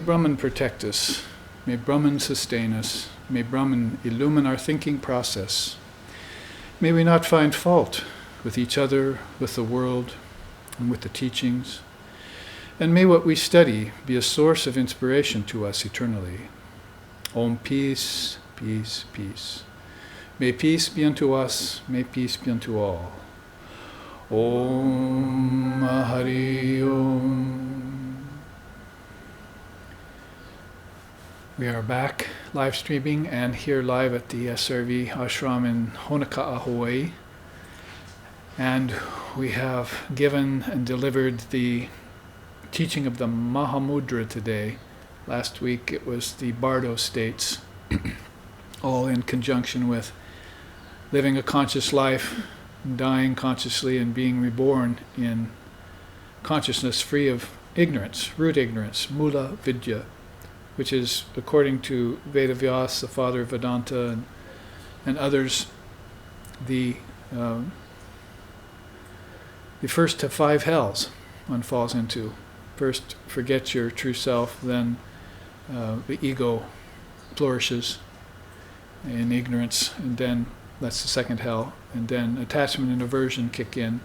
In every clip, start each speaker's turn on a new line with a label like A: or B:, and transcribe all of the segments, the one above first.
A: Brahman protect us. May Brahman sustain us. May Brahman illumine our thinking process. May we not find fault with each other, with the world, and with the teachings. And may what we study be a source of inspiration to us eternally. Om peace, peace, peace. May peace be unto us, may peace be unto all. Om Hari Om. We are back live streaming and here live at the SRV ashram in Honoka'a, Hawaii. And we have given and delivered the teaching of the Mahamudra today. Last week it was the Bardo states, all in conjunction with living a conscious life, dying consciously, and being reborn in consciousness free of ignorance, root ignorance, mula vidya, which is, according to Vedavyas, the father of Vedanta, and others, the first of 5 hells one falls into. First, forget your true self, then the ego flourishes in ignorance, and then that's the second hell, and then attachment and aversion kick in,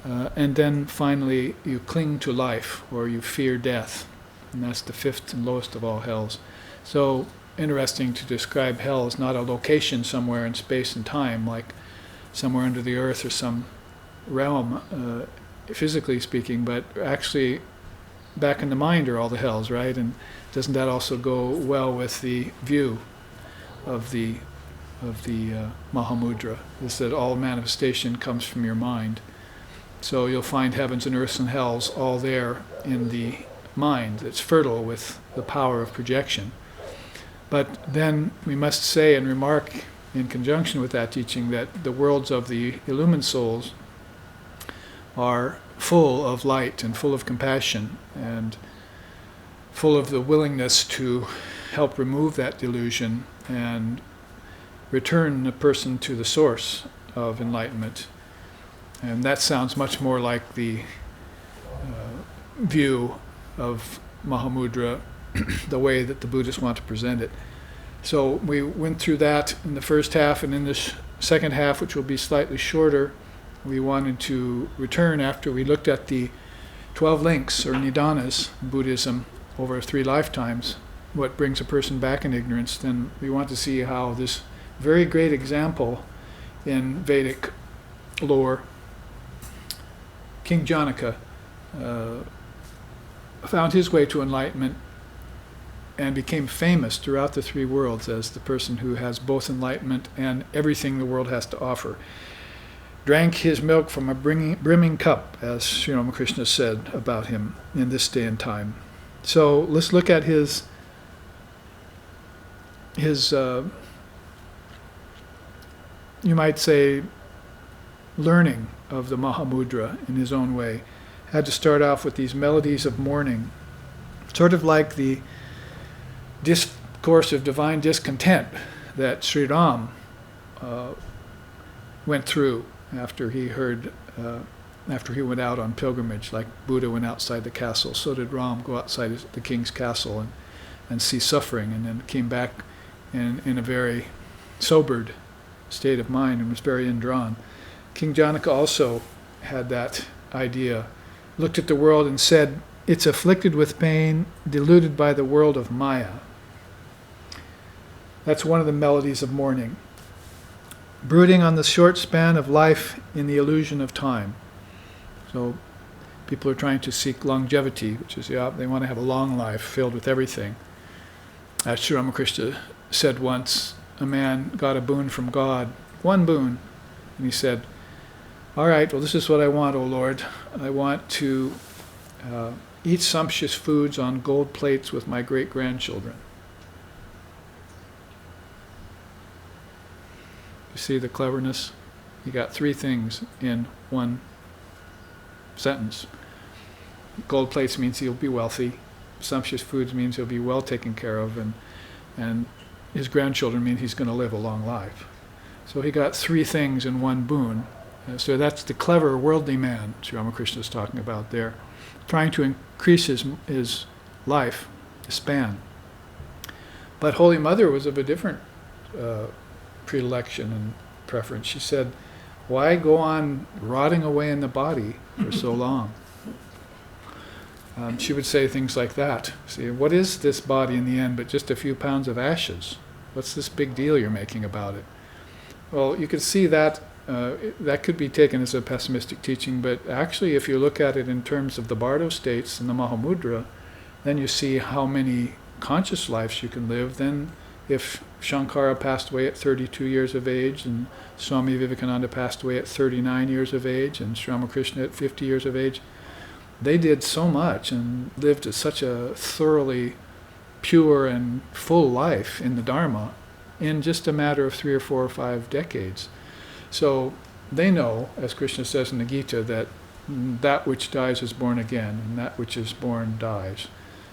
A: and then finally you cling to life, or you fear death, and that's the 5th and lowest of all hells. So interesting to describe hell as not a location somewhere in space and time, like somewhere under the earth or some realm, physically speaking, but actually back in the mind are all the hells, right? And doesn't that also go well with the view of the Mahamudra, is that all manifestation comes from your mind. So you'll find heavens and earths and hells all there in the mind. It's fertile with the power of projection. But then we must say and remark in conjunction with that teaching that the worlds of the illumined souls are full of light and full of compassion and full of the willingness to help remove that delusion and return a person to the source of enlightenment. And that sounds much more like the view of Mahamudra, the way that the Buddhists want to present it. So we went through that in the first half, and in this second half, which will be slightly shorter, we wanted to return after we looked at the 12 links, or nidanas, in Buddhism, over 3 lifetimes, what brings a person back in ignorance. Then we want to see how this very great example in Vedic lore, King Janaka found his way to enlightenment and became famous throughout the 3 worlds as the person who has both enlightenment and everything the world has to offer. Drank his milk from a brimming cup, as Sri Ramakrishna said about him in this day and time. So let's look at his you might say, learning of the Mahamudra in his own way. Had to start off with these melodies of mourning, sort of like the discourse of divine discontent that Sri Ram went through after he went out on pilgrimage. Like Buddha went outside the castle, so did Ram go outside the king's castle and see suffering, and then came back in a very sobered state of mind and was very indrawn. King Janaka also had that idea, looked at the world and said, "It's afflicted with pain, deluded by the world of Maya." That's one of the melodies of mourning. Brooding on the short span of life in the illusion of time. So people are trying to seek longevity, which is, they want to have a long life filled with everything. As Sri Ramakrishna said once, a man got a boon from God, one boon, and he said, "All right, well, this is what I want, O Lord. I want to eat sumptuous foods on gold plates with my great-grandchildren." You see the cleverness? You got 3 things in one sentence. Gold plates means he'll be wealthy. Sumptuous foods means he'll be well taken care of, and his grandchildren mean he's going to live a long life. So he got 3 things in one boon. So that's the clever worldly man Sri Ramakrishna is talking about there, trying to increase his life span. But Holy Mother was of a different predilection and preference. She said, why go on rotting away in the body for so long? She would say things like that. See, what is this body in the end but just a few pounds of ashes? What's this big deal you're making about it? Well, you could see that that could be taken as a pessimistic teaching, but actually if you look at it in terms of the Bardo states and the Mahamudra, then you see how many conscious lives you can live. Then if Shankara passed away at 32 years of age, and Swami Vivekananda passed away at 39 years of age, and Sri Ramakrishna at 50 years of age, they did so much and lived such a thoroughly pure and full life in the Dharma in just a matter of 3 or 4 or 5 decades. So they know, as Krishna says in the Gita, that that which dies is born again, and that which is born dies.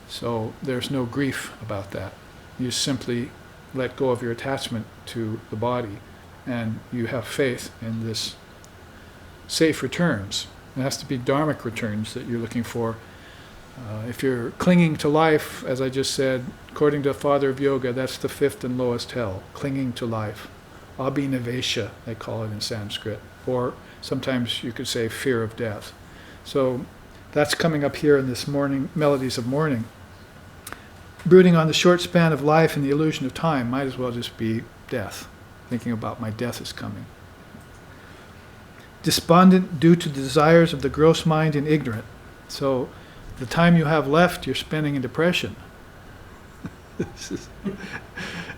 A: So there's no grief about that. You simply let go of your attachment to the body, and you have faith in this safe returns. It has to be dharmic returns that you're looking for. If you're clinging to life, as I just said, according to the father of yoga, that's the 5th and lowest hell, clinging to life. Abhinavesha, they call it in Sanskrit. Or sometimes you could say fear of death. So that's coming up here in this morning, Melodies of Morning. Brooding on the short span of life and the illusion of time might as well just be death. Thinking about my death is coming. Despondent due to the desires of the gross mind and ignorant. So the time you have left, you're spending in depression.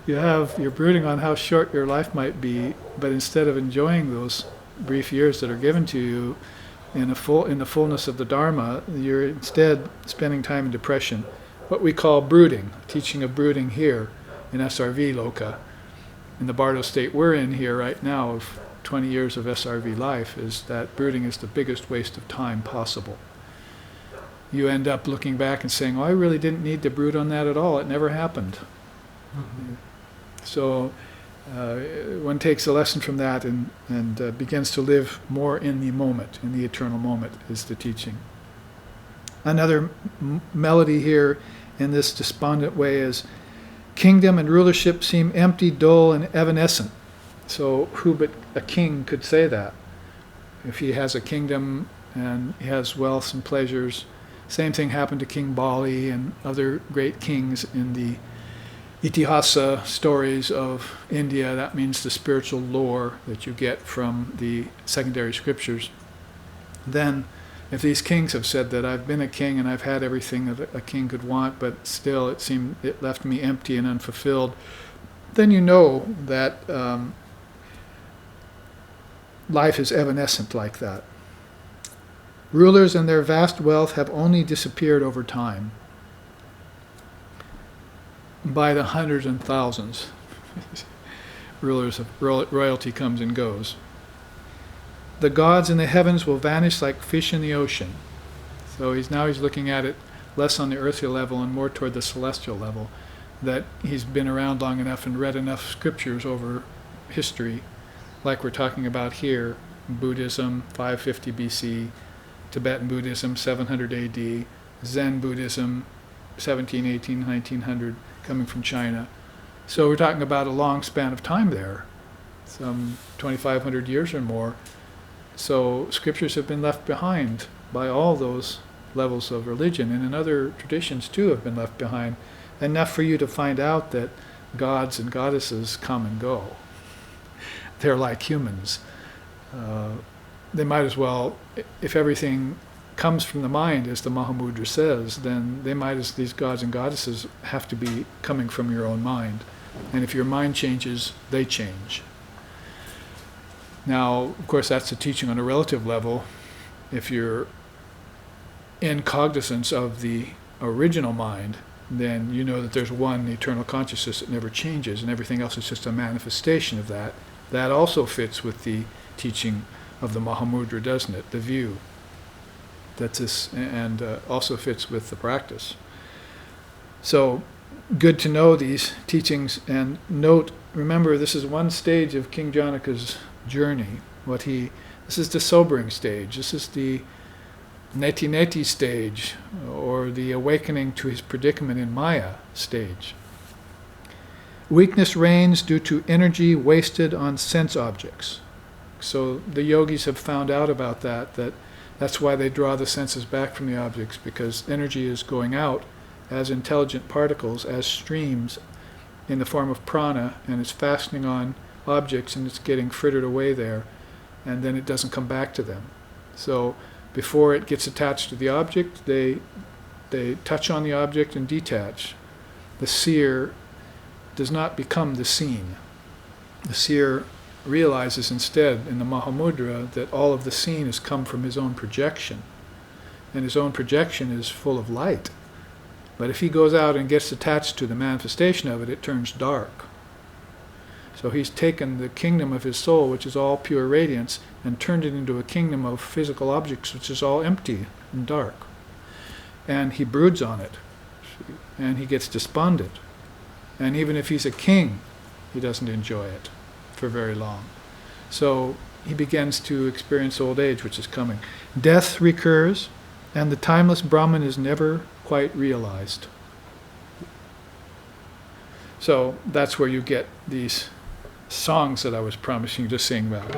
A: You're brooding on how short your life might be, but instead of enjoying those brief years that are given to you in the fullness of the Dharma, you're instead spending time in depression. What we call brooding, teaching of brooding here in SRV Loka, in the Bardo state we're in here right now of 20 years of SRV life, is that brooding is the biggest waste of time possible. You end up looking back and saying, oh, I really didn't need to brood on that at all. It never happened. Mm-hmm. So one takes a lesson from that and begins to live more in the moment, in the eternal moment, is the teaching. Another melody here in this despondent way is, kingdom and rulership seem empty, dull, and evanescent. So who but a king could say that? If he has a kingdom and he has wealth and pleasures. Same thing happened to King Bali and other great kings in the Itihasa stories of India. That means the spiritual lore that you get from the secondary scriptures. Then, if these kings have said that I've been a king and I've had everything that a king could want, but still it left me empty and unfulfilled, then you know that life is evanescent like that. Rulers and their vast wealth have only disappeared over time, by the hundreds and thousands. Rulers of royalty comes and goes. The gods in the heavens will vanish like fish in the ocean. So he's looking at it less on the earthly level and more toward the celestial level, that he's been around long enough and read enough scriptures over history, like we're talking about here, Buddhism, 550 BC, Tibetan Buddhism, 700 AD, Zen Buddhism, 17, 18, 1900, coming from China. So we're talking about a long span of time there, some 2,500 years or more. So scriptures have been left behind by all those levels of religion, and in other traditions too have been left behind, enough for you to find out that gods and goddesses come and go. They're like humans. They might as well, if everything comes from the mind, as the Mahamudra says, then these gods and goddesses have to be coming from your own mind. And if your mind changes, they change. Now, of course, that's a teaching on a relative level. If you're in cognizance of the original mind, then you know that there's one eternal consciousness that never changes, and everything else is just a manifestation of that. That also fits with the teaching of the Mahamudra, doesn't it? The view. That's this, and also fits with the practice. So, good to know these teachings and note. Remember, this is one stage of King Janaka's journey. This is the sobering stage. This is the neti neti stage, or the awakening to his predicament in Maya stage. Weakness reigns due to energy wasted on sense objects. So the yogis have found out about that's why they draw the senses back from the objects, because energy is going out as intelligent particles, as streams in the form of prana, and it's fastening on objects and it's getting frittered away there, and then it doesn't come back to them. So before it gets attached to the object, they touch on the object and detach. The seer does not become the seen. The seer realizes instead in the Mahamudra that all of the seen has come from his own projection, and his own projection is full of light. But if he goes out and gets attached to the manifestation of it, it turns dark. So he's taken the kingdom of his soul, which is all pure radiance, and turned it into a kingdom of physical objects, which is all empty and dark. And he broods on it, and he gets despondent. And even if he's a king, he doesn't enjoy it for very long. So he begins to experience old age, which is coming. Death recurs, and the timeless Brahman is never quite realized. So that's where you get these songs that I was promising you to sing about.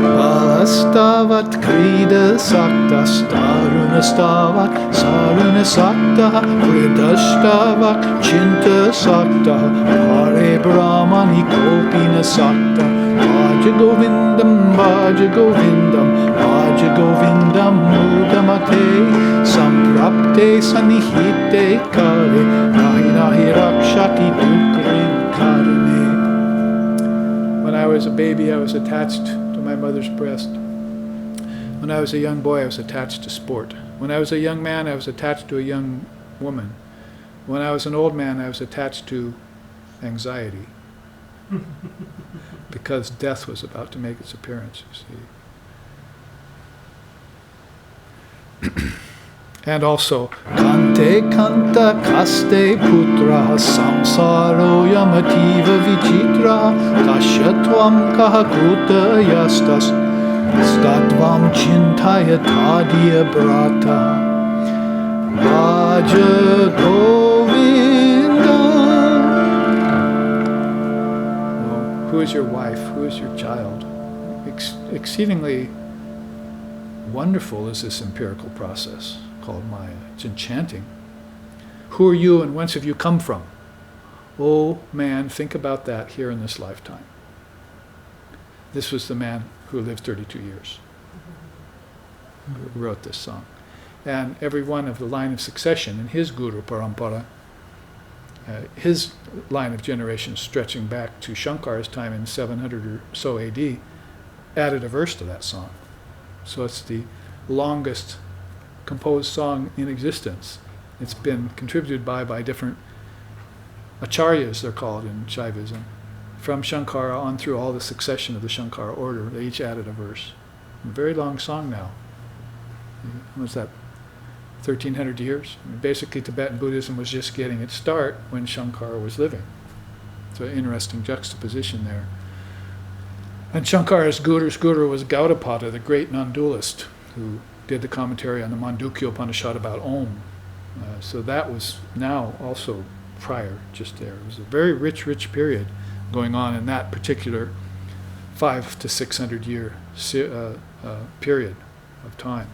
A: Balastavat krida sakta starunastavat sarunasakta vridastavat chinta sakta hare brahmani kopina sakta bhaja govindam bhaja govindam mudamate samprapte sanihite kare nahi nahi rakshati dukrim karane. When I was a baby, I was attached to my mother's breast. When I was a young boy, I was attached to sport. When I was a young man, I was attached to a young woman. When I was an old man, I was attached to anxiety. Because death was about to make its appearance, you see. And also, Kante kanta kaste putra samsaro yamativa vichitra kashyatvam kahakuta yastas statvam chintaya tadya brata Bhaja Govinda. Oh, who is your wife? Who is your child? Exceedingly wonderful is this empirical process called Maya. It's enchanting. Who are you and whence have you come from? Oh man, think about that here in this lifetime. This was the man who lived 32 years, who wrote this song. And every one of the line of succession in his Guru Parampara, his line of generation stretching back to Shankara's time in 700 or so AD, added a verse to that song. So it's the longest composed song in existence. It's been contributed by different acharyas, they're called in Shaivism. From Shankara on through all the succession of the Shankara order, they each added a verse. A very long song now. What's that? 1,300 years? I mean, basically, Tibetan Buddhism was just getting its start when Shankara was living. So an interesting juxtaposition there. And Shankara's guru was Gaudapada, the great non-dualist, who did the commentary on the Mandukya Upanishad about Om. So that was now also prior, just there. It was a very rich period going on in that particular 500 to 600 year period of time.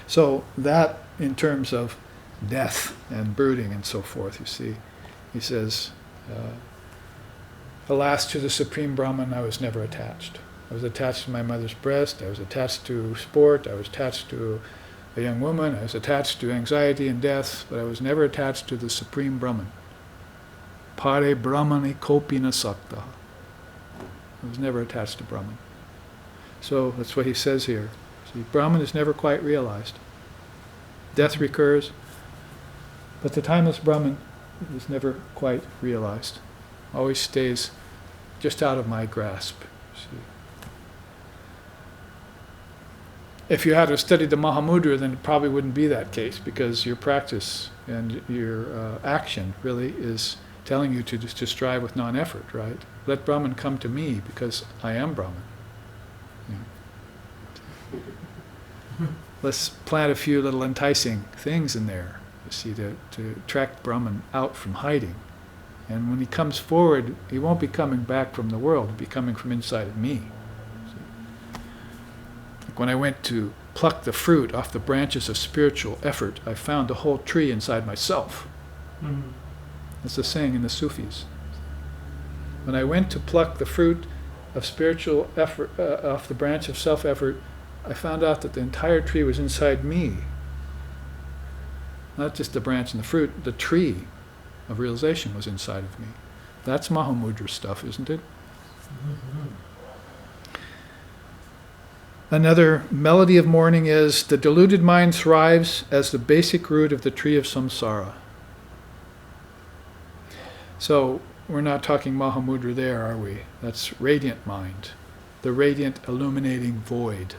A: So that, in terms of death and brooding and so forth, you see, he says, alas, to the Supreme Brahman I was never attached. I was attached to my mother's breast, I was attached to sport, I was attached to a young woman, I was attached to anxiety and death, but I was never attached to the Supreme Brahman. Pare Brahmani Kopina Sakta. I was never attached to Brahman. So that's what he says here. See, Brahman is never quite realized. Death recurs, but the timeless Brahman is never quite realized. Always stays just out of my grasp. See. If you had studied the Mahamudra, then it probably wouldn't be that case, because your practice and your action really is telling you to strive with non-effort, right? Let Brahman come to me because I am Brahman. Yeah. let's plant a few little enticing things in there, you see, to attract Brahman out from hiding. And when he comes forward, he won't be coming back from the world, he'll be coming from inside of me. See? Like when I went to pluck the fruit off the branches of spiritual effort, I found the whole tree inside myself. Mm-hmm. That's the saying in the Sufis. When I went to pluck the fruit of spiritual effort off the branch of self-effort, I found out that the entire tree was inside me. Not just the branch and the fruit, the tree of realization was inside of me. That's Mahamudra stuff, isn't it? Mm-hmm. Another melody of morning is, the deluded mind thrives as the basic root of the tree of samsara. So, we're not talking Mahamudra there, are we? That's radiant mind. The radiant illuminating void,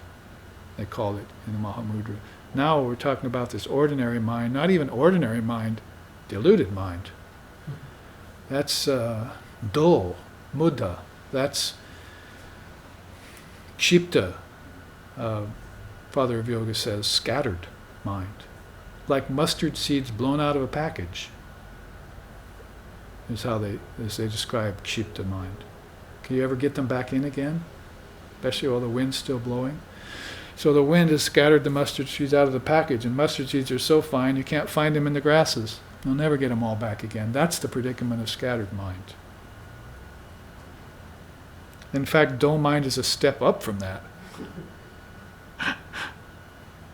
A: they call it in the Mahamudra. Now we're talking about this ordinary mind, not even ordinary mind, deluded mind. That's dull, muddha. That's kshipta. Father of Yoga says scattered mind. Like mustard seeds blown out of a package. Is how they describe kshipta mind. Can you ever get them back in again? Especially while the wind's still blowing? So the wind has scattered the mustard seeds out of the package, and mustard seeds are so fine you can't find them in the grasses. You'll never get them all back again. That's the predicament of scattered mind. In fact, dull mind is a step up from that.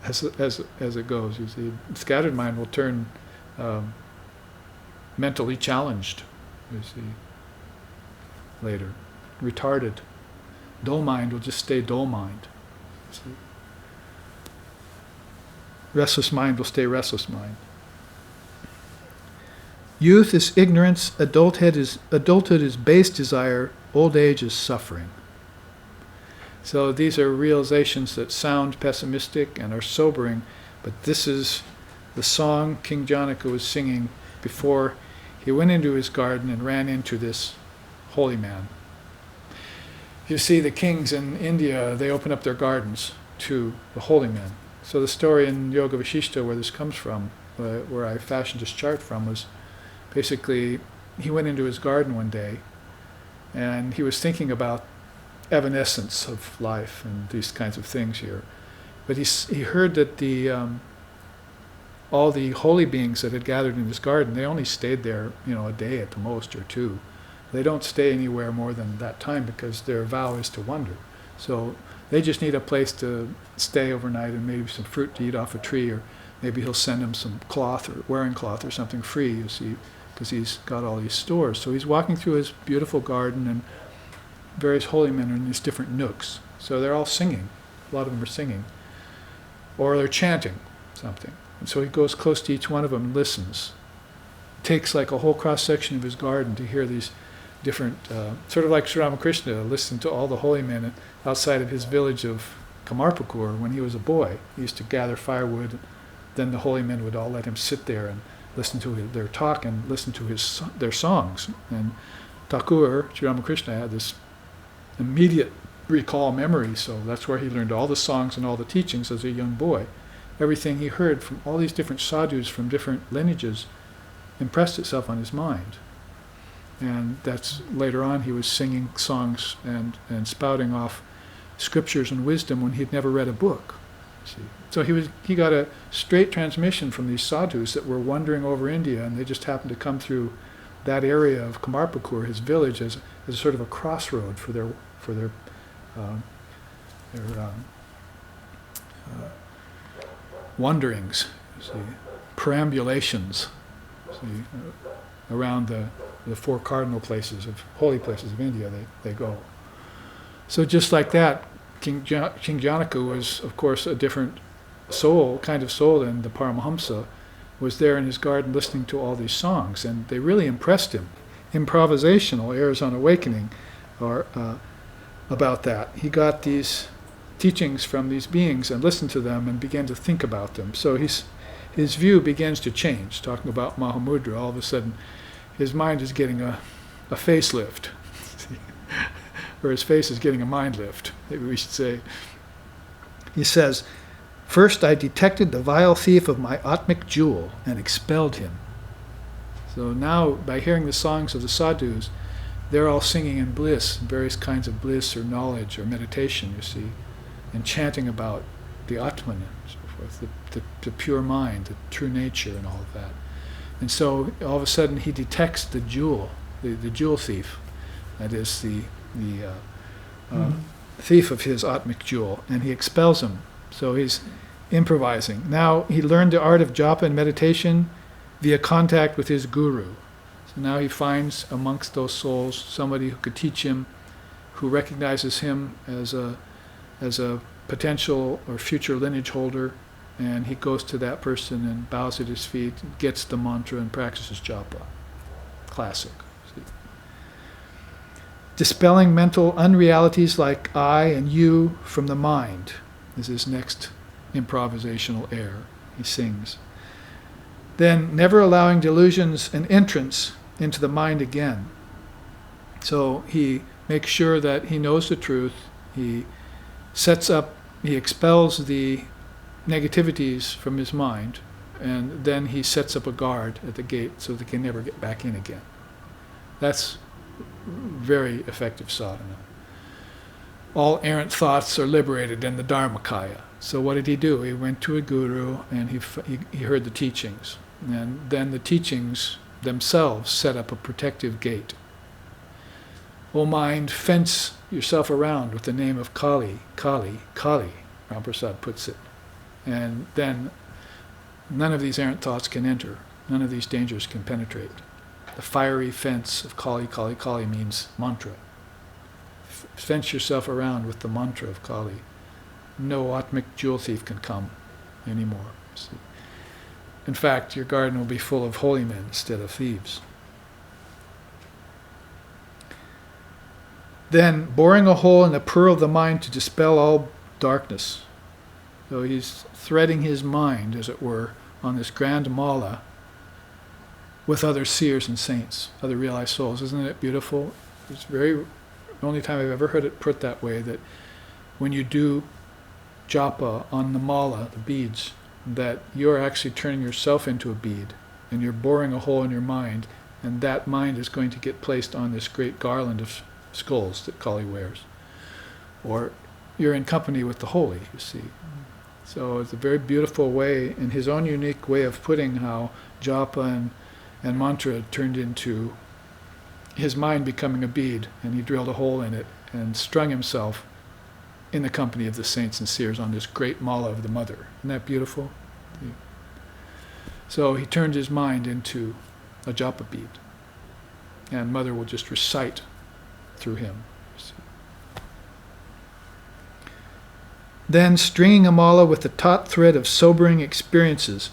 A: As it goes, you see. Scattered mind will turn mentally challenged, you see, later. Retarded. Dull mind will just stay dull mind. See? Restless mind will stay restless mind. Youth is ignorance, adulthood is base desire, old age is suffering. So these are realizations that sound pessimistic and are sobering, but this is the song King Janaka was singing before he went into his garden and ran into this holy man. You see, the kings in India, they open up their gardens to the holy men. So the story in Yoga Vashishta where this comes from, where I fashioned this chart from, was basically he went into his garden one day and he was thinking about evanescence of life and these kinds of things here. But he heard that all the holy beings that had gathered in his garden, they only stayed there, a day at the most or two. They don't stay anywhere more than that time because their vow is to wander. So they just need a place to stay overnight and maybe some fruit to eat off a tree, or maybe he'll send them some cloth or wearing cloth or something free, you see, because he's got all these stores. So he's walking through his beautiful garden and various holy men are in these different nooks. So they're all singing. A lot of them are singing. Or they're chanting something. And so he goes close to each one of them and listens. Takes like a whole cross-section of his garden to hear these different, sort of like Sri Ramakrishna listened to all the holy men outside of his village of Kamarpukur when he was a boy. He used to gather firewood. Then the holy men would all let him sit there and listen to their talk and listen to their songs. And Thakur, Sri Ramakrishna, had this immediate recall memory, so that's where he learned all the songs and all the teachings as a young boy. Everything he heard from all these different sadhus from different lineages impressed itself on his mind. And that's later on he was singing songs and spouting off scriptures and wisdom when he'd never read a book. See? So he got a straight transmission from these sadhus that were wandering over India, and they just happened to come through that area of Kamarpukur, his village, as sort of a crossroad for their wanderings, see, perambulations, see, around the four cardinal places holy places of India. They go. So just like that, King Janaka was, of course, a different kind of soul than the Paramahamsa, was there in his garden listening to all these songs, and they really impressed him. Improvisational airs on awakening are about that. He got these teachings from these beings and listened to them and began to think about them. So his view begins to change. Talking about Mahamudra, all of a sudden his mind is getting a facelift. Or his face is getting a mind lift, maybe we should say. He says, First I detected the vile thief of my atmic jewel and expelled him. So now, by hearing the songs of the sadhus, they're all singing in bliss, various kinds of bliss or knowledge or meditation, you see, and chanting about the Atman and so forth, the pure mind, the true nature and all of that. And so all of a sudden he detects the jewel, the jewel thief, that is the thief of his atmic jewel, and he expels him. So he's improvising. Now he learned the art of japa and meditation via contact with his guru. So now he finds amongst those souls somebody who could teach him, who recognizes him as a potential or future lineage holder, and he goes to that person and bows at his feet, gets the mantra and practices japa. Classic. See? Dispelling mental unrealities like I and you from the mind is his next improvisational air. He sings. Then never allowing delusions an entrance into the mind again. So he makes sure that he knows the truth. He expels the negativities from his mind, and then he sets up a guard at the gate so they can never get back in again. That's very effective sadhana. All errant thoughts are liberated in the Dharmakaya. So what did he do? He went to a guru and he heard the teachings. And then the teachings themselves set up a protective gate. O mind, fence yourself around with the name of Kali, Kali, Kali, Ramprasad puts it. And then none of these errant thoughts can enter. None of these dangers can penetrate. The fiery fence of Kali, Kali, Kali means mantra. Fence yourself around with the mantra of Kali. No atmic jewel thief can come anymore. See? In fact, your garden will be full of holy men instead of thieves. Then, boring a hole in the pearl of the mind to dispel all darkness. So he's threading his mind, as it were, on this grand mala with other seers and saints, other realized souls. Isn't it beautiful? It's the only time I've ever heard it put that way, that when you do japa on the mala, the beads, that you're actually turning yourself into a bead, and you're boring a hole in your mind, and that mind is going to get placed on this great garland of skulls that Kali wears. Or you're in company with the holy, you see. So it's a very beautiful way, in his own unique way of putting how japa and mantra turned into his mind becoming a bead, and he drilled a hole in it and strung himself in the company of the saints and seers on this great mala of the mother. Isn't that beautiful? So he turned his mind into a japa bead, and mother will just recite through him. Then stringing a mala with the taut thread of sobering experiences.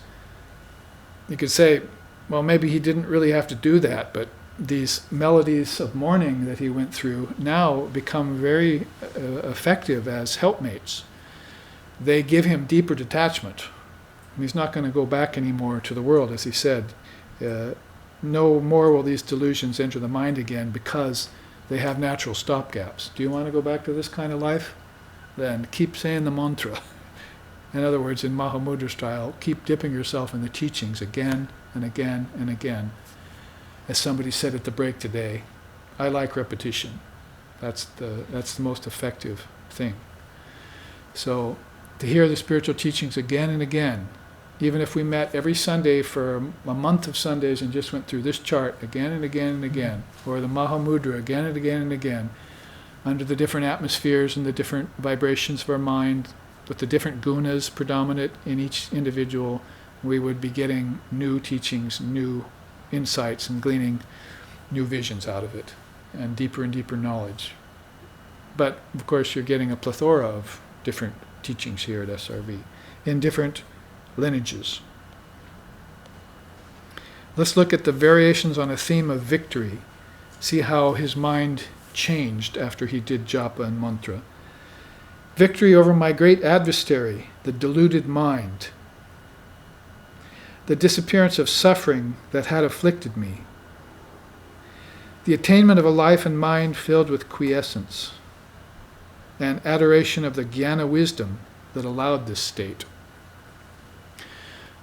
A: You could say, well, maybe he didn't really have to do that, but these melodies of mourning that he went through now become very effective as helpmates. They give him deeper detachment. He's not going to go back anymore to the world, as he said. No more will these delusions enter the mind again because they have natural stopgaps. Do you want to go back to this kind of life? Then keep saying the mantra. In other words, in Mahamudra style, keep dipping yourself in the teachings again and again and again. As somebody said at the break today, I like repetition. That's the most effective thing. So to hear the spiritual teachings again and again, even if we met every Sunday for a month of Sundays and just went through this chart again and again and again, or the Mahamudra again and again and again, under the different atmospheres and the different vibrations of our mind, with the different gunas predominant in each individual, we would be getting new teachings, new insights, and gleaning new visions out of it, and deeper knowledge. But, of course, you're getting a plethora of different teachings here at SRV, in different lineages. Let's look at the variations on a theme of victory. See how his mind changed after he did japa and mantra. Victory over my great adversary, the deluded mind. The disappearance of suffering that had afflicted me. The attainment of a life and mind filled with quiescence, and adoration of the jnana wisdom that allowed this state.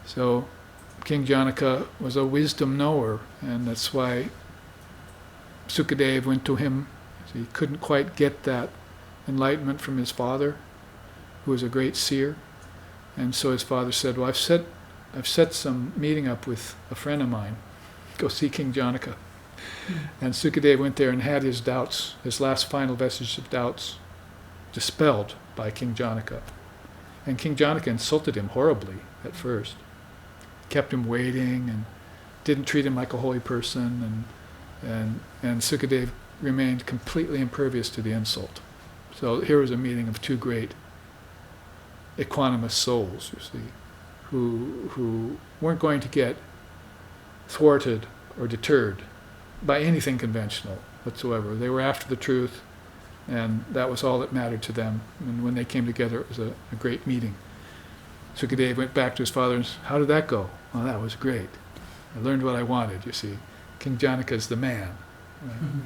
A: So King Janaka was a wisdom knower, and that's why Sukadeva went to him. He couldn't quite get that enlightenment from his father, who was a great seer. And so his father said, well, I've set some meeting up with a friend of mine. Go see King Janaka. And Sukadeva went there and had his doubts, his last final vestige of doubts, dispelled by King Janaka. And King Janaka insulted him horribly at first. Kept him waiting and didn't treat him like a holy person, and Sukadeva remained completely impervious to the insult. So here was a meeting of two great equanimous souls, you see, who weren't going to get thwarted or deterred by anything conventional whatsoever. They were after the truth, and that was all that mattered to them. And when they came together, it was a great meeting. Sukadeva went back to his father and said, how did that go? Oh, that was great. I learned what I wanted, you see. King Janaka's the man. Right? Mm-hmm.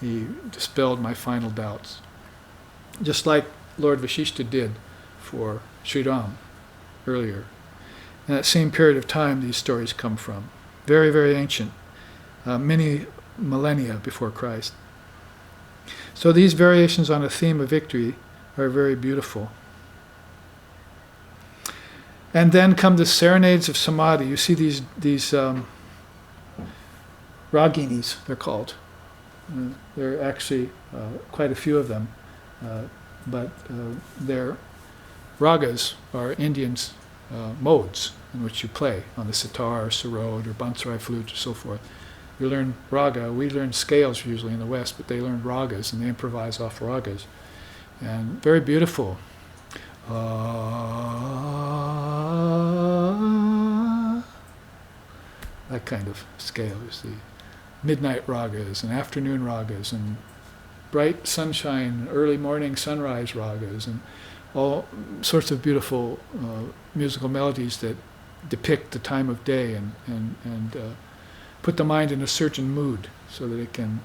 A: He dispelled my final doubts. Just like Lord Vashishta did for Sri Ram earlier. In that same period of time these stories come from. Very, very ancient. Many millennia before Christ. So these variations on a theme of victory are very beautiful. And then come the serenades of samadhi. You see these raginis, they're called. There are actually quite a few of them, but their ragas are Indians' modes in which you play on the sitar, or sarod, or bansuri flute, and so forth. You learn raga. We learn scales usually in the West, but they learn ragas, and they improvise off ragas. And very beautiful. That kind of scale, you see. Midnight ragas and afternoon ragas and bright sunshine, early morning sunrise ragas, and all sorts of beautiful musical melodies that depict the time of day and put the mind in a certain mood so that it can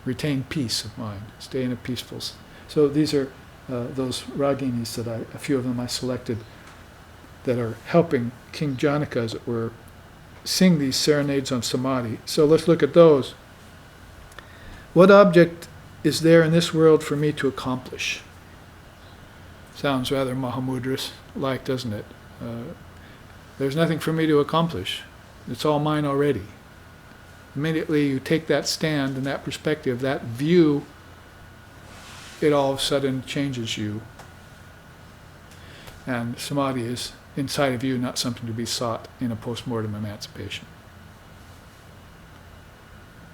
A: retain peace of mind, stay in a peaceful. So these are those raginis that a few of them I selected that are helping King Janaka, as it were, sing these serenades on samadhi. So let's look at those. What object is there in this world for me to accomplish? Sounds rather Mahamudras-like, doesn't it? There's nothing for me to accomplish. It's all mine already. Immediately you take that stand and that perspective, that view, it all of a sudden changes you. And samadhi is inside of you, not something to be sought in a post-mortem emancipation.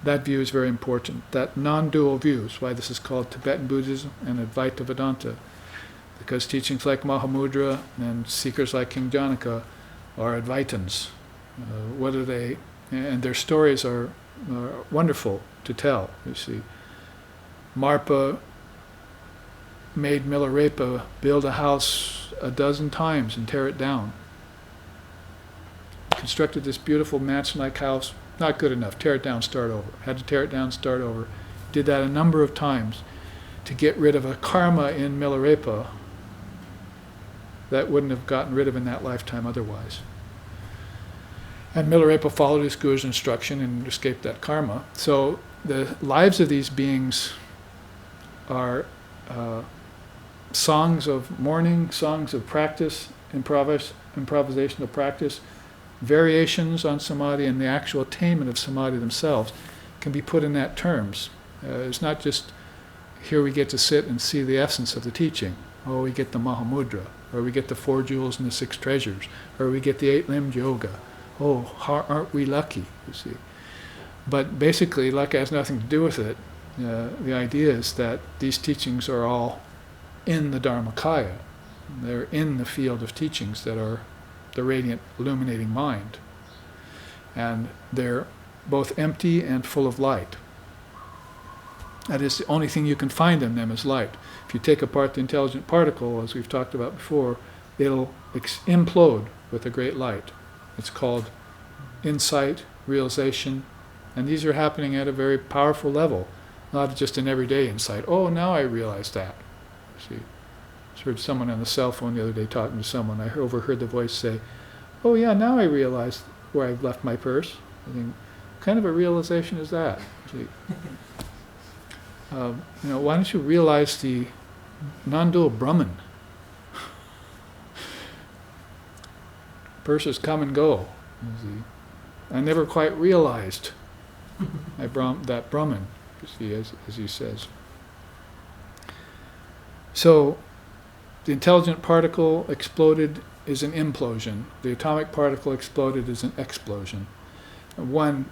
A: That view is very important. That non-dual view is why this is called Tibetan Buddhism and Advaita Vedanta. Because teachings like Mahamudra and seekers like King Janaka are Advaitans. What are they? And their stories are wonderful to tell, you see. Marpa made Milarepa build a house 12 times and tear it down. Constructed this beautiful mansion-like house, not good enough, tear it down, start over. Had to tear it down, start over. Did that a number of times to get rid of a karma in Milarepa that wouldn't have gotten rid of in that lifetime otherwise. And Milarepa followed his guru's instruction and escaped that karma. So the lives of these beings are songs of mourning, songs of practice, improvisational practice, variations on samadhi, and the actual attainment of samadhi themselves can be put in that terms. It's not just here we get to sit and see the essence of the teaching. Oh, we get the Mahamudra, or we get the 4 jewels and the 6 treasures, or we get the 8-limbed yoga. Oh, how aren't we lucky, you see. But basically, luck has nothing to do with it. The idea is that these teachings are all in the Dharmakaya. They're in the field of teachings that are the radiant, illuminating mind. And they're both empty and full of light. That is, the only thing you can find in them is light. If you take apart the intelligent particle, as we've talked about before, it'll implode with a great light. It's called insight, realization, and these are happening at a very powerful level, not just an everyday insight. Oh, now I realize that. See, I heard someone on the cell phone the other day talking to someone. I overheard the voice say, oh yeah, now I realize where I've left my purse. I think, what kind of a realization is that? Gee. Why don't you realize the non-dual Brahman? Purses come and go. I never quite realized that Brahman, you see, as he says. So, the intelligent particle exploded is an implosion. The atomic particle exploded is an explosion. And one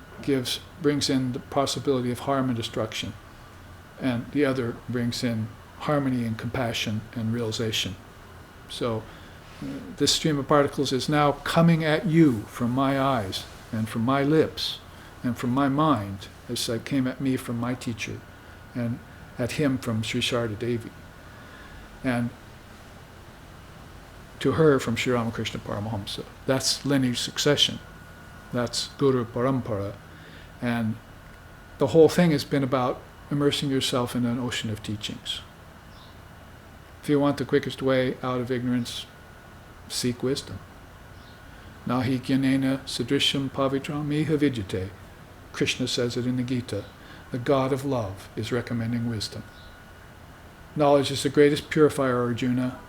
A: brings in the possibility of harm and destruction, and the other brings in harmony and compassion and realization. So, this stream of particles is now coming at you from my eyes and from my lips and from my mind, as it came at me from my teacher and at him from Sri Sharda Devi, and to her from Sri Ramakrishna Paramahamsa. That's lineage succession. That's Guru Parampara. And the whole thing has been about immersing yourself in an ocean of teachings. If you want the quickest way out of ignorance, seek wisdom. Nahi gyanena sadrishyam pavitram iha vidyate. Krishna says it in the Gita. The God of love is recommending wisdom. Knowledge is the greatest purifier, Arjuna.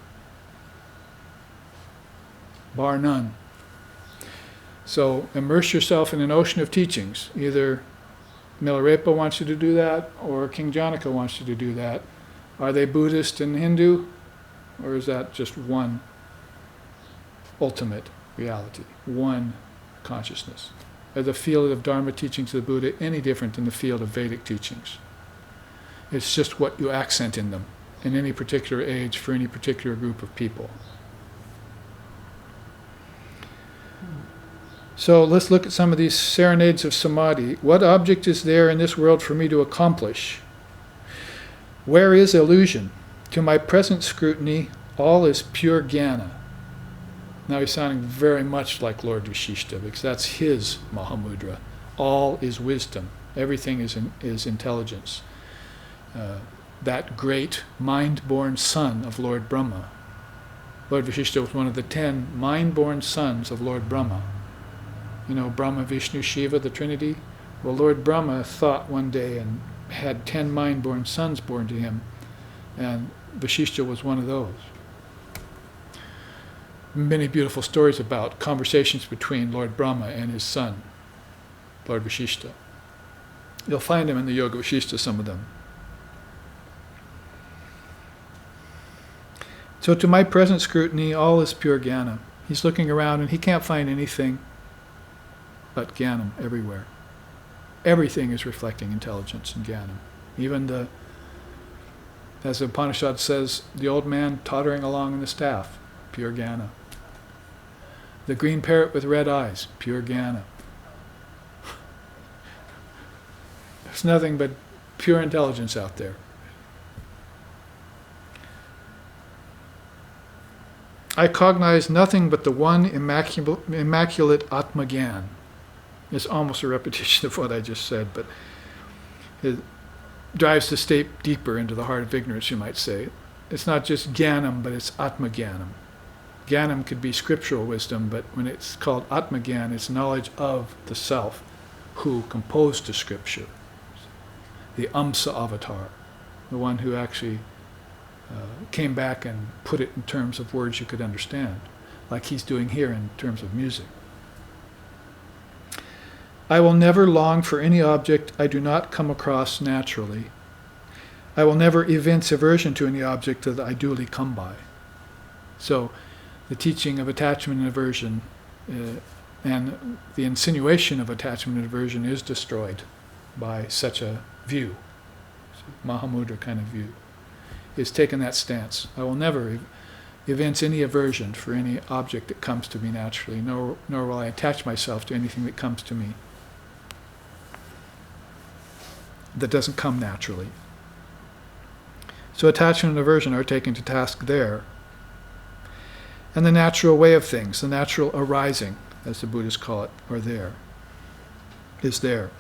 A: Bar none. So immerse yourself in an ocean of teachings. Either Milarepa wants you to do that, or King Janaka wants you to do that. Are they Buddhist and Hindu? Or is that just one ultimate reality, one consciousness? Are the field of Dharma teachings of the Buddha any different than the field of Vedic teachings? It's just what you accent in them, in any particular age, for any particular group of people. So let's look at some of these serenades of samadhi. What object is there in this world for me to accomplish? Where is illusion? To my present scrutiny, all is pure jnana. Now he's sounding very much like Lord Vishishta, because that's his Mahamudra. All is wisdom. Everything is intelligence. That great mind-born son of Lord Brahma. Lord Vishishta was one of the 10 mind-born sons of Lord Brahma. You know, Brahma, Vishnu, Shiva, the Trinity? Well, Lord Brahma thought one day and had 10 mind-born sons born to him, and Vishishta was one of those. Many beautiful stories about conversations between Lord Brahma and his son, Lord Vishishta. You'll find them in the Yoga Vishishta, some of them. So to my present scrutiny, all is pure jnana. He's looking around and he can't find anything but jnanam everywhere. Everything is reflecting intelligence and jnanam. Even as the Upanishad says, the old man tottering along in the staff, pure jnana. The green parrot with red eyes, pure jnana. There's nothing but pure intelligence out there. I cognize nothing but the one immaculate Atma-gyan. It's almost a repetition of what I just said, but it drives the state deeper into the heart of ignorance, you might say. It's not just jnanam, but it's Atma-gyanam. Jnanam could be scriptural wisdom, but when it's called Atma-gyan, it's knowledge of the self who composed the scripture. The Amsa avatar, the one who actually came back and put it in terms of words you could understand, like he's doing here in terms of music. I will never long for any object I do not come across naturally. I will never evince aversion to any object that I duly come by. So, the teaching of attachment and aversion and the insinuation of attachment and aversion is destroyed by such a view, Mahamudra kind of view. Is taken that stance. I will never evince any aversion for any object that comes to me naturally, nor will I attach myself to anything that comes to me that doesn't come naturally. So attachment and aversion are taken to task there. And the natural way of things, the natural arising, as the Buddhists call it, is there.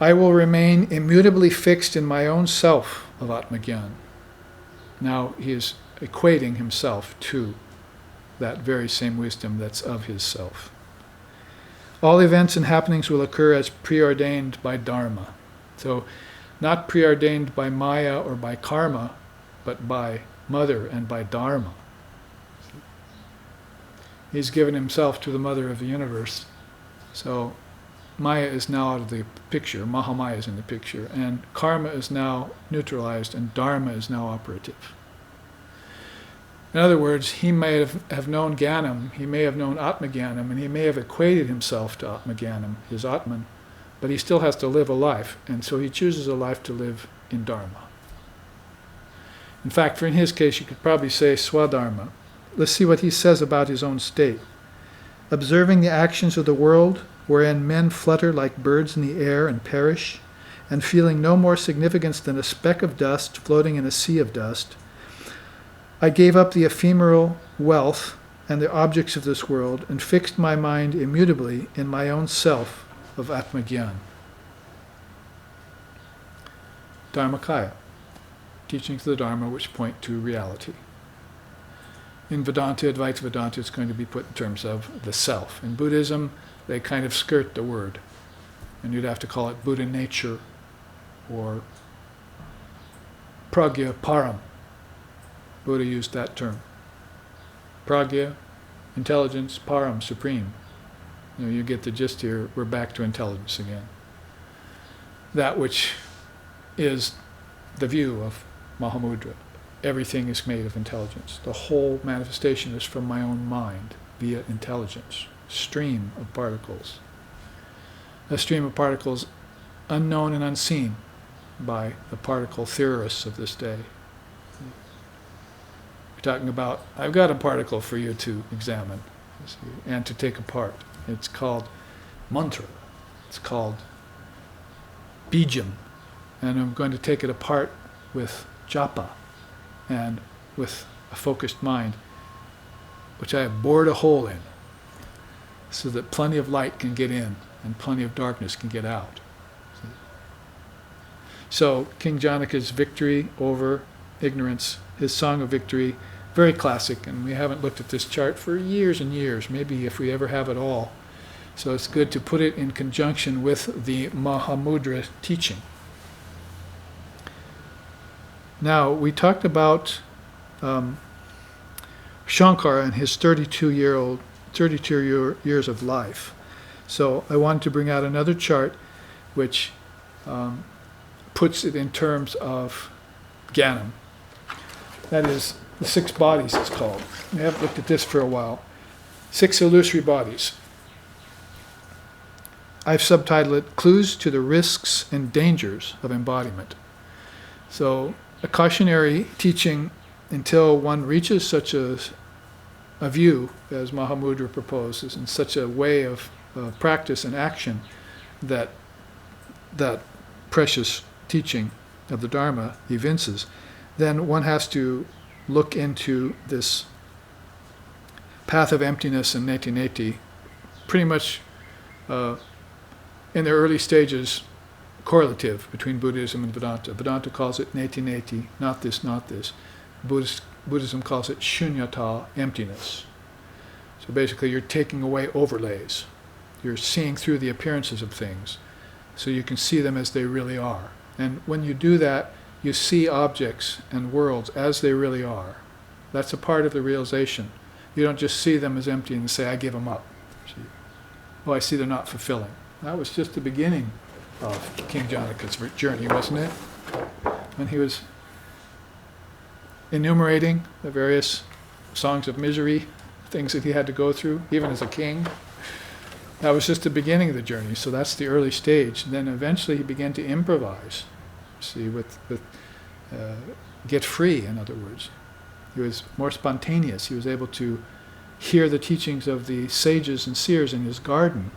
A: I will remain immutably fixed in my own self of Atma-gyan. Now he is equating himself to that very same wisdom that's of his self. All events and happenings will occur as preordained by Dharma. So, not preordained by Maya or by karma, but by Mother and by Dharma. He's given himself to the Mother of the universe. So, Maya is now out of the picture, Mahamaya is in the picture, and karma is now neutralized and Dharma is now operative. In other words, he may have known Jnanam, he may have known Atmajnanam, and he may have equated himself to Atmajnanam, his Atman, but he still has to live a life, and so he chooses a life to live in Dharma. In fact, in his case, you could probably say Swadharma. Let's see what he says about his own state. Observing the actions of the world, wherein men flutter like birds in the air and perish, and feeling no more significance than a speck of dust floating in a sea of dust, I gave up the ephemeral wealth and the objects of this world and fixed my mind immutably in my own self of Atmajnan. Dharmakaya, teachings of the Dharma which point to reality. In Vedanta, Advaita Vedanta, it's going to be put in terms of the self. In Buddhism, they kind of skirt the word, and you'd have to call it Buddha nature or Pragya Param. Buddha used that term. Pragya, intelligence, Param, supreme. You get the gist here, we're back to intelligence again. That which is the view of Mahamudra. Everything is made of intelligence. The whole manifestation is from my own mind via intelligence. Stream of particles. A stream of particles unknown and unseen by the particle theorists of this day. We're talking about, I've got a particle for you to examine and to take apart. It's called mantra. It's called bijam. And I'm going to take it apart with japa and with a focused mind, which I have bored a hole in so that plenty of light can get in and plenty of darkness can get out. So King Janaka's victory over ignorance, his song of victory, very classic, and we haven't looked at this chart for years and years, maybe if we ever have at all. So it's good to put it in conjunction with the Mahamudra teaching. Now, we talked about Shankara and his 32 years of life. So I wanted to bring out another chart which puts it in terms of Jnanam. That is, the 6 bodies it's called. We haven't looked at this for a while. 6 illusory bodies. I've subtitled it Clues to the Risks and Dangers of Embodiment. So a cautionary teaching until one reaches such a view as Mahamudra proposes, and such a way of practice and action that precious teaching of the Dharma evinces, then one has to look into this path of emptiness and neti-neti, pretty much in the early stages correlative between Buddhism and Vedanta. Vedanta calls it neti-neti, not this, not this. Buddhism calls it shunyata, emptiness. So basically you're taking away overlays. You're seeing through the appearances of things so you can see them as they really are. And when you do that, you see objects and worlds as they really are. That's a part of the realization. You don't just see them as empty and say, I give them up. Oh, I see they're not fulfilling. That was just the beginning of King Janaka's journey, wasn't it? When he was enumerating the various songs of misery, things that he had to go through, even as a king. That was just the beginning of the journey, so that's the early stage. And then eventually he began to improvise, get free, in other words. He was more spontaneous. He was able to hear the teachings of the sages and seers in his garden,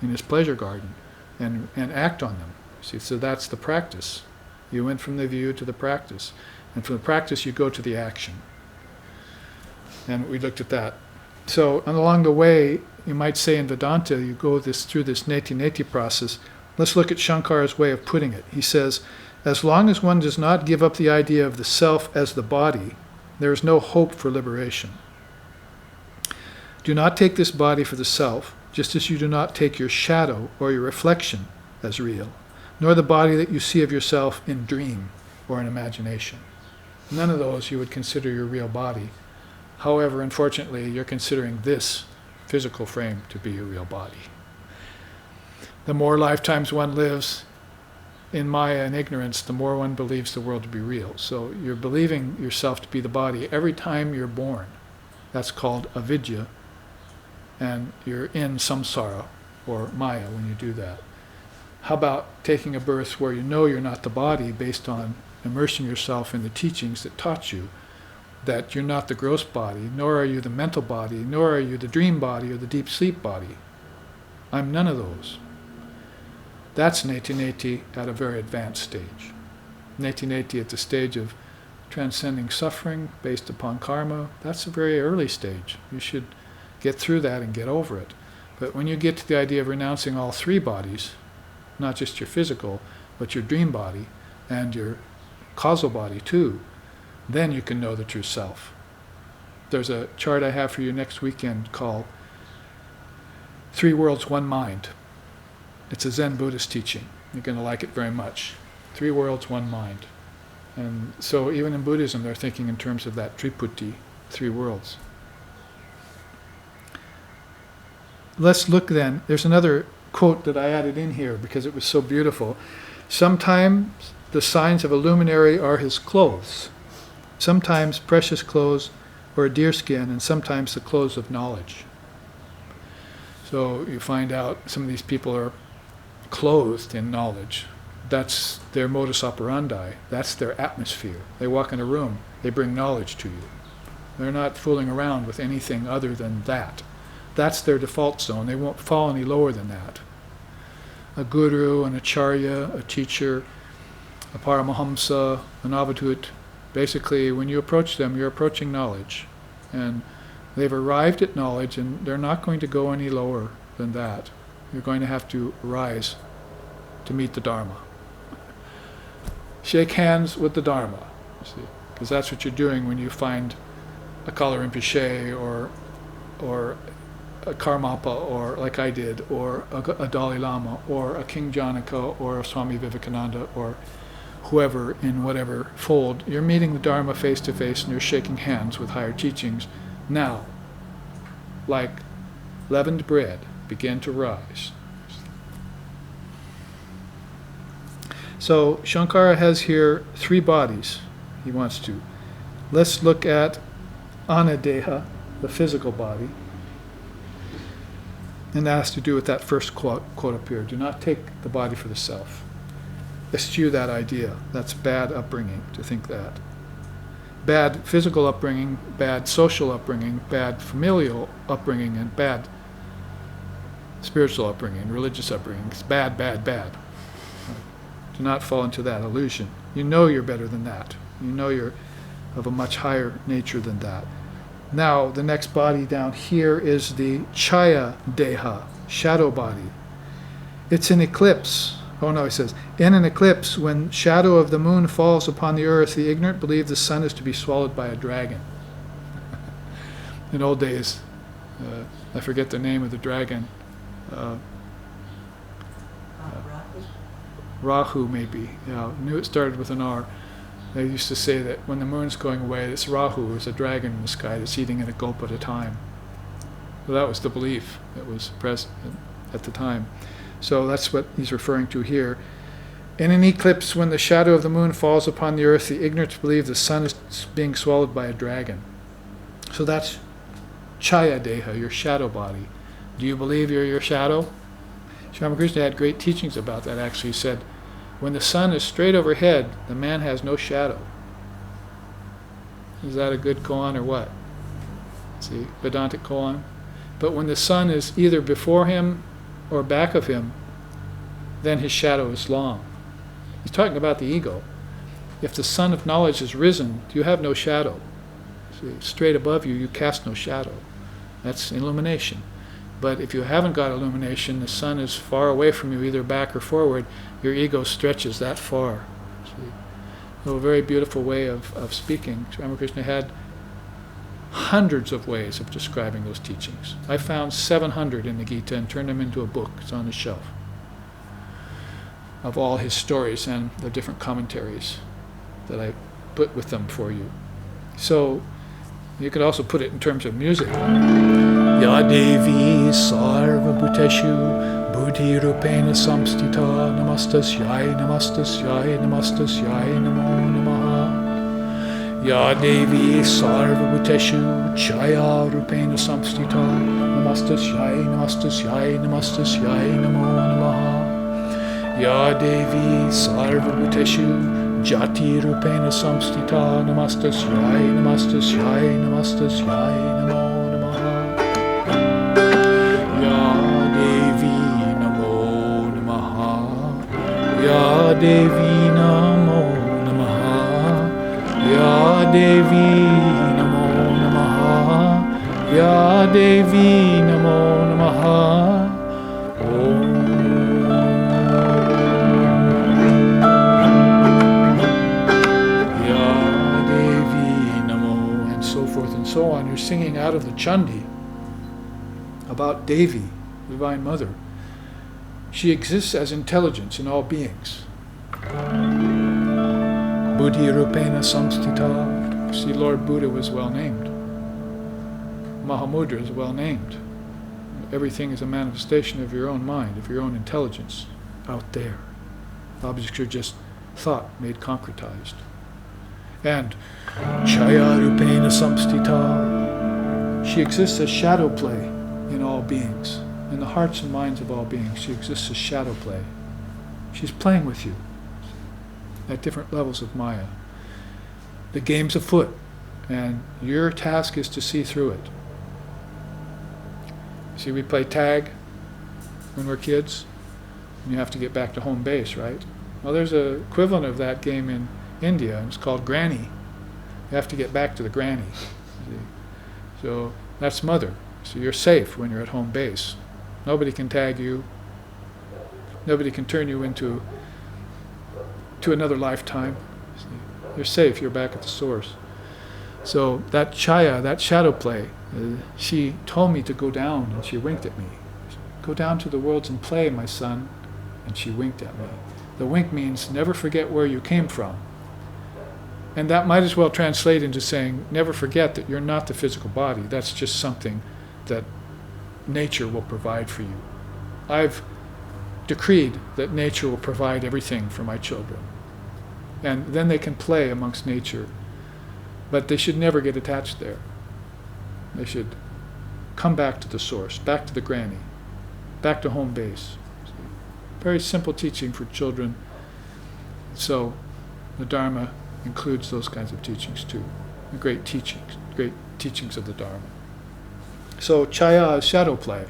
A: in his pleasure garden, and act on them. See, so that's the practice. You went from the view to the practice. And from the practice you go to the action. And we looked at that. So, and along the way, you might say in Vedanta, you go through this neti-neti process. Let's look at Shankara's way of putting it. He says, as long as one does not give up the idea of the self as the body, there is no hope for liberation. Do not take this body for the self, just as you do not take your shadow or your reflection as real, nor the body that you see of yourself in dream or in imagination. None of those you would consider your real body. However, unfortunately, you're considering this physical frame to be your real body. The more lifetimes one lives in Maya and ignorance, the more one believes the world to be real. So you're believing yourself to be the body every time you're born. That's called avidya, and you're in samsara, or Maya, when you do that. How about taking a birth where you know you're not the body based on immersing yourself in the teachings that taught you that you're not the gross body, nor are you the mental body, nor are you the dream body or the deep sleep body. I'm none of those. That's neti-neti at a very advanced stage. Neti-neti at the stage of transcending suffering based upon karma, that's a very early stage. You should get through that and get over it. But when you get to the idea of renouncing all three bodies, not just your physical, but your dream body and your causal body too, then you can know the true self. There's a chart I have for you next weekend called Three Worlds, One Mind. It's a Zen Buddhist teaching. You're going to like it very much. Three worlds, one mind. And so even in Buddhism, they're thinking in terms of that Triputty, three worlds. Let's look then. There's another quote that I added in here because it was so beautiful. Sometimes the signs of a luminary are his clothes. Sometimes precious clothes or a deerskin, and sometimes the clothes of knowledge. So you find out some of these people are clothed in knowledge. That's their modus operandi. That's their atmosphere. They walk in a room, they bring knowledge to you. They're not fooling around with anything other than that. That's their default zone. They won't fall any lower than that. A guru, an acharya, a teacher, a paramahamsa, an avadhut, basically when you approach them, you're approaching knowledge. And they've arrived at knowledge and they're not going to go any lower than that. You're going to have to rise to meet the Dharma. Shake hands with the Dharma, you see, because that's what you're doing when you find a Kala Rinpoche or a Karmapa, or like I did, or a Dalai Lama, or a King Janaka, or a Swami Vivekananda, or whoever in whatever fold. You're meeting the Dharma face to face and you're shaking hands with higher teachings. Now, like leavened bread, begin to rise. So Shankara has here three bodies he wants to. Let's look at anadeha, the physical body. And that has to do with that first quote up here. Do not take the body for the self. Eschew that idea. That's bad upbringing to think that. Bad physical upbringing, bad social upbringing, bad familial upbringing, and bad spiritual upbringing, religious upbringing. It's bad, bad, bad. Do not fall into that illusion. You know you're better than that. You know you're of a much higher nature than that. Now, the next body down here is the Chaya Deha, shadow body. It's an eclipse. Oh no, he says, in an eclipse, when shadow of the moon falls upon the earth, the ignorant believe the sun is to be swallowed by a dragon. In old days, I forget the name of the dragon. Rahu, maybe. Yeah, I knew it started with an R. They used to say that when the moon's going away, it's Rahu, is a dragon in the sky that's eating a gulp at a time. So that was the belief that was present at the time. So that's what he's referring to here. In an eclipse, when the shadow of the moon falls upon the earth, the ignorant believe the sun is being swallowed by a dragon. So that's Chaya Deha, your shadow body. Do you believe you're your shadow? Sri Ramakrishna had great teachings about that, actually. He said, when the sun is straight overhead, the man has no shadow. Is that a good koan or what? See, Vedantic koan. But when the sun is either before him or back of him, then his shadow is long. He's talking about the ego. If the sun of knowledge has risen, you have no shadow. See, straight above you, you cast no shadow. That's illumination. But if you haven't got illumination, the sun is far away from you, either back or forward, your ego stretches that far. See? So a very beautiful way of speaking. Sri Ramakrishna had hundreds of ways of describing those teachings. I found 700 in the Gita and turned them into a book. It's on the shelf, of all his stories and the different commentaries that I put with them for you. So you could also put it in terms of music. Ya Devi Sarva Bhuteshu Buddhi Rupena Samstita Namastasyai Namastasyai Namastasyai Namo Namaha. Ya Devi Sarva Bhuteshu Chaya Rupena Samstita Namastasyai Namastasyai Namastasyai Namo Namaha. Ya Devi Sarva Bhuteshu Jati Rupena Samstita Namastasyai Namastasyai Namastasyai Namo Namaha. Ya Devi Namo Namaha. Ya Devi Namo Namaha. Ya Devi Namo Namaha. Ya Devi Namo Namaha. Om. So on, you're singing out of the Chandi about Devi, the Divine Mother. She exists as intelligence in all beings. Buddhi Rupena Samstita. See, Lord Buddha was well named. Mahamudra is well named. Everything is a manifestation of your own mind, of your own intelligence out there. Objects are just thought made concretized. And Chaya Rupena Samstita. She exists as shadow play in all beings. In the hearts and minds of all beings, she exists as shadow play. She's playing with you at different levels of Maya. The game's afoot, and your task is to see through it. See, we play tag when we're kids, and you have to get back to home base, right? Well, there's an equivalent of that game in India, and it's called Granny. You have to get back to the Granny. See? So that's Mother. So you're safe when you're at home base. Nobody can tag you. Nobody can turn you into another lifetime. See? You're safe. You're back at the source. So that Chaya, that shadow play, she told me to go down, and she winked at me. Go down to the worlds and play, my son. And she winked at me. The wink means never forget where you came from. And that might as well translate into saying, never forget that you're not the physical body. That's just something that nature will provide for you. I've decreed that nature will provide everything for my children. And then they can play amongst nature. But they should never get attached there. They should come back to the source, back to the Granny, back to home base. Very simple teaching for children. So the Dharma includes those kinds of teachings too. Great teachings of the Dharma. So Chaya is shadow play.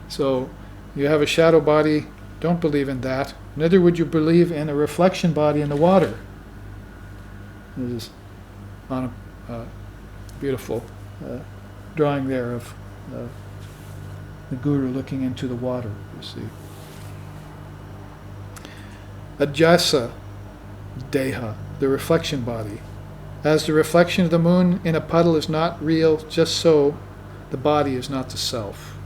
A: So you have a shadow body, don't believe in that. Neither would you believe in a reflection body in the water. This is on a beautiful drawing there of the Guru looking into the water, you see. Ajasa Deha, the reflection body. As the reflection of the moon in a puddle is not real, just so the body is not the self.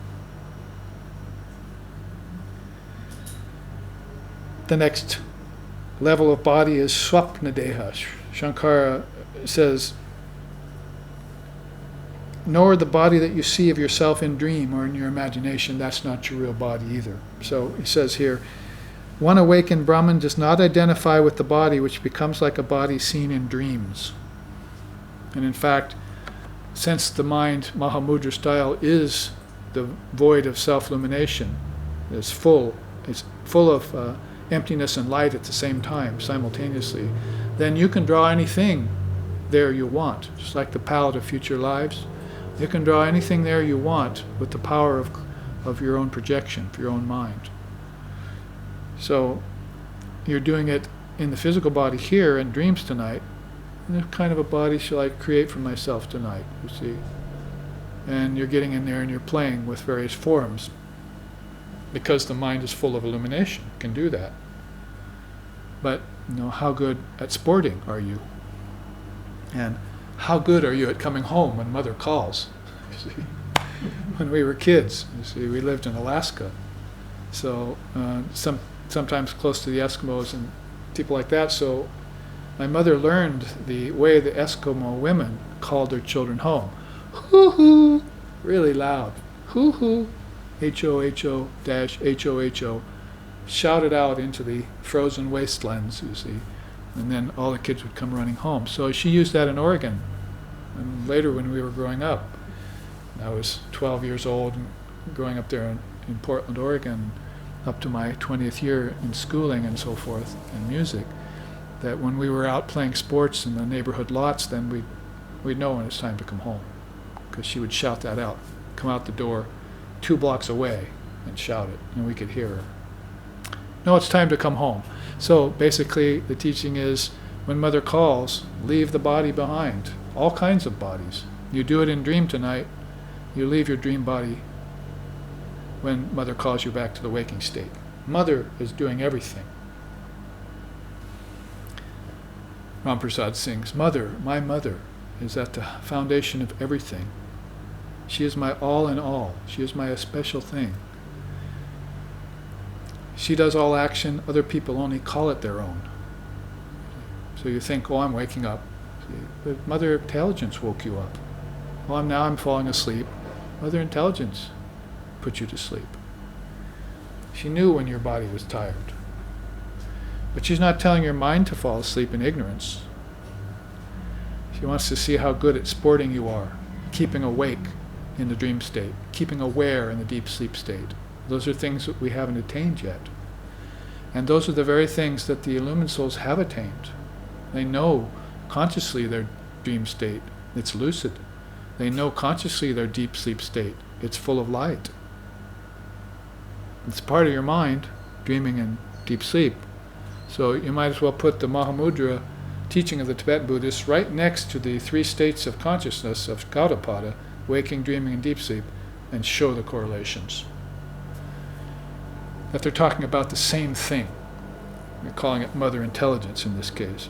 A: The next level of body is Swapna Deha. Shankara says, nor the body that you see of yourself in dream or in your imagination, that's not your real body either. So he says here, one awakened Brahman does not identify with the body, which becomes like a body seen in dreams. And in fact, since the mind, Mahamudra style, is the void of self-illumination, it's full of emptiness and light at the same time, simultaneously, then you can draw anything there you want, just like the palette of future lives. You can draw anything there you want with the power of your own projection, of your own mind. So you're doing it in the physical body here in dreams tonight. And what kind of a body shall I create for myself tonight, you see? And you're getting in there and you're playing with various forms because the mind is full of illumination. It can do that. But how good at sporting are you? And how good are you at coming home when mother calls? You see, when we were kids, you see, we lived in Alaska, so sometimes close to the Eskimos and people like that. So my mother learned the way the Eskimo women called their children home. Hoo-hoo, really loud. Hoo-hoo, H-O-H-O dash H-O-H-O, shouted out into the frozen wastelands, you see. And then all the kids would come running home. So she used that in Oregon. And later when we were growing up, I was 12 years old and growing up there in Portland, Oregon, up to my 20th year in schooling and so forth, and music, that when we were out playing sports in the neighborhood lots, then we'd know when it's time to come home. Because she would shout that out, come out the door 2 blocks away and shout it, and we could hear her. No, it's time to come home. So basically the teaching is, when mother calls, leave the body behind. All kinds of bodies. You do it in dream tonight, you leave your dream body when mother calls you back to the waking state. Mother is doing everything. Ram Prasad sings, Mother, my mother, is at the foundation of everything. She is my all in all. She is my special thing. She does all action, other people only call it their own. So you think, oh, I'm waking up. But Mother Intelligence woke you up. Well, I'm falling asleep. Mother Intelligence put you to sleep. She knew when your body was tired. But she's not telling your mind to fall asleep in ignorance. She wants to see how good at sporting you are, keeping awake in the dream state, keeping aware in the deep sleep state. Those are things that we haven't attained yet. And those are the very things that the illumined souls have attained. They know consciously their dream state, it's lucid. They know consciously their deep sleep state, it's full of light. It's part of your mind, dreaming in deep sleep. So you might as well put the Mahamudra teaching of the Tibetan Buddhists right next to the 3 states of consciousness of Gaudapada, waking, dreaming, and deep sleep, and show the correlations. That they're talking about the same thing. We're calling it Mother Intelligence in this case.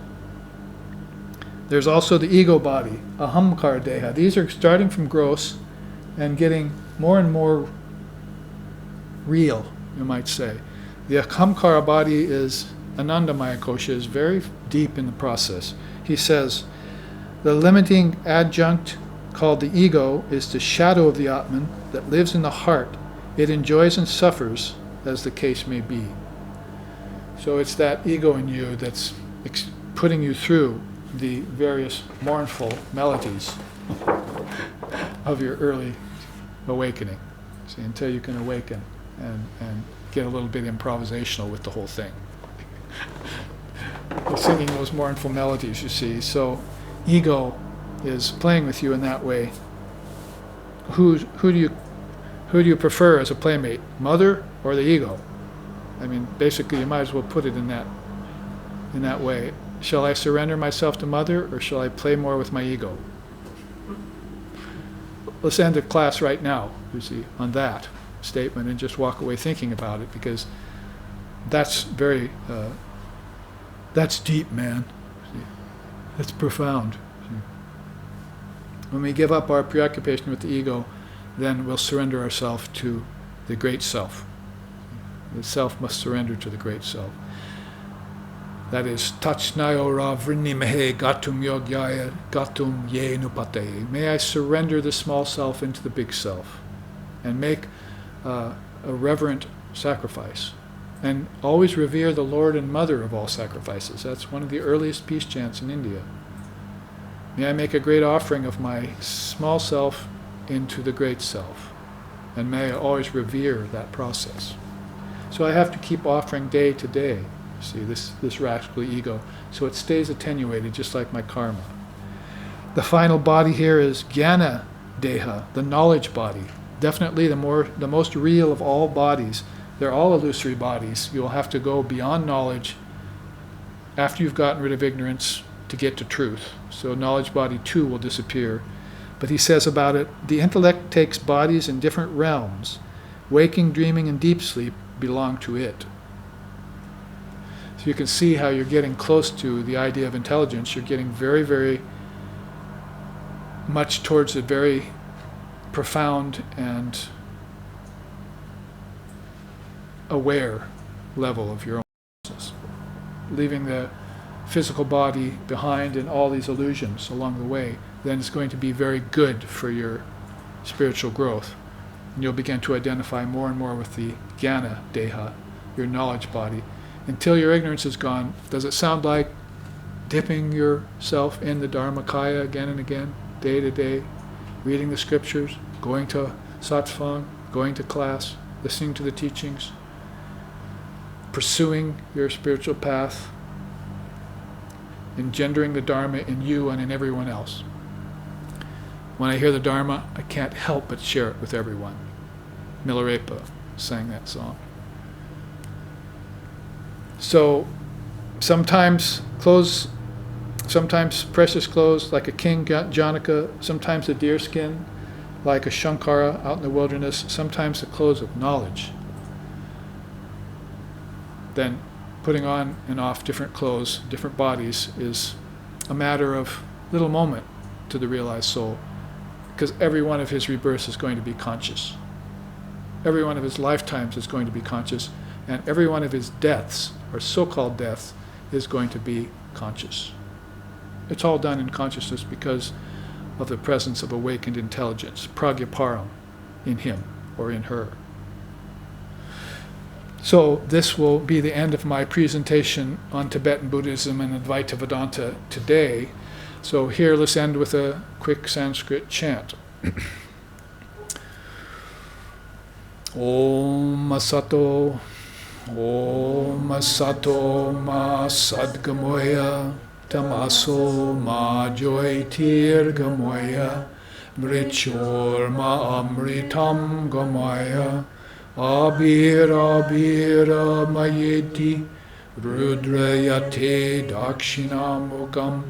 A: There's also the ego body, ahamkara deha. These are starting from gross and getting more and more real, you might say. The ahamkara body is, Anandamaya Kosha is very deep in the process. He says, the limiting adjunct called the ego is the shadow of the Atman that lives in the heart. It enjoys and suffers as the case may be. So it's that ego in you that's putting you through the various mournful melodies of your early awakening. See, until you can awaken and get a little bit improvisational with the whole thing. You're singing those mournful melodies, you see. So ego is playing with you in that way. Who do you prefer as a playmate, mother or the ego? I mean, basically, you might as well put it in that way. Shall I surrender myself to mother, or shall I play more with my ego? Let's end the class right now, you see, on that statement, and just walk away thinking about it, because that's very, that's deep, man. See? That's profound. See? When we give up our preoccupation with the ego, then we'll surrender ourselves to the great self. The self must surrender to the great self. That is, tachnayo ra vrinnimehe gatum yogyaya gatum ye nupate. May I surrender the small self into the big self and make a reverent sacrifice. And always revere the Lord and Mother of all sacrifices. That's one of the earliest peace chants in India. May I make a great offering of my small self into the great self. And may I always revere that process. So I have to keep offering day to day, see, this rascally ego, so it stays attenuated just like my karma. The final body here is jnana deha, the knowledge body. Definitely the most real of all bodies. They're all illusory bodies. You'll have to go beyond knowledge after you've gotten rid of ignorance to get to truth. So knowledge body too will disappear. But he says about it, the intellect takes bodies in different realms. Waking, dreaming, and deep sleep belong to it. So you can see how you're getting close to the idea of intelligence. You're getting very, very much towards a very profound and aware level of your own consciousness, leaving the physical body behind and all these illusions along the way, then it's going to be very good for your spiritual growth. And you'll begin to identify more and more with the jnana deha, your knowledge body, until your ignorance is gone. Does it sound like dipping yourself in the Dharmakaya again and again, day to day, reading the scriptures, going to satsang, going to class, listening to the teachings, pursuing your spiritual path, engendering the Dharma in you and in everyone else? When I hear the Dharma, I can't help but share it with everyone. Milarepa sang that song. So sometimes precious clothes like a king Janaka, sometimes a deer skin like a Shankara out in the wilderness, sometimes the clothes of knowledge. Then putting on and off different clothes, different bodies, is a matter of little moment to the realized soul, because every one of his rebirths is going to be conscious. Every one of his lifetimes is going to be conscious, and every one of his deaths, or so-called deaths, is going to be conscious. It's all done in consciousness because of the presence of awakened intelligence, pragyaparam, in him or in her. So this will be the end of my presentation on Tibetan Buddhism and Advaita Vedanta today. So here, let's end with a quick Sanskrit chant. Om Asato, Om Asato Ma Sadgamoya, Tamaso Ma Joytir Gamoya, Mrichor Ma Amritam Gamoya, Abira Abira Mayeti, Rudrayate Dakshinamukam,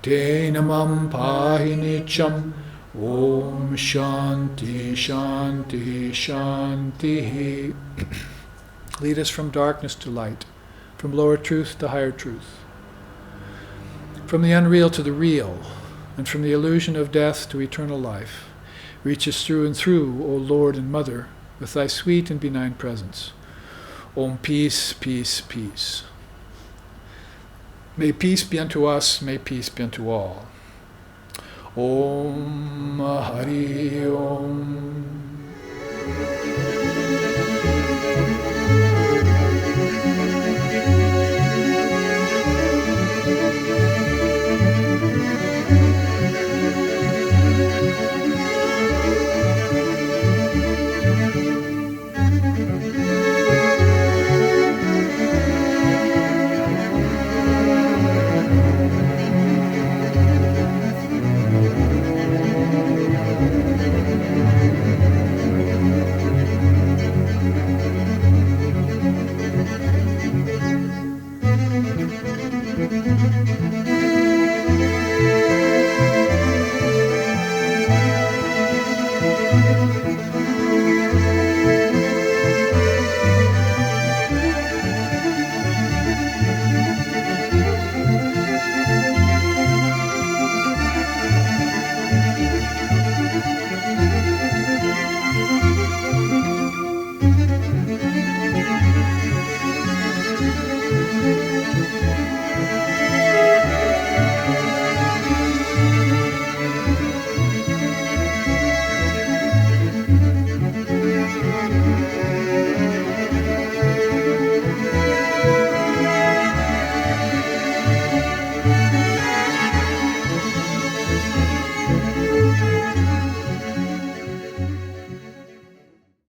A: Tenamam Pahinicham, Om Shanti Shanti Shanti. Lead us from darkness to light, from lower truth to higher truth, from the unreal to the real, and from the illusion of death to eternal life. Reach us through and through, O Lord and Mother, with thy sweet and benign presence. Om peace, peace, peace. May peace be unto us, may peace be unto all. Om Hari Om.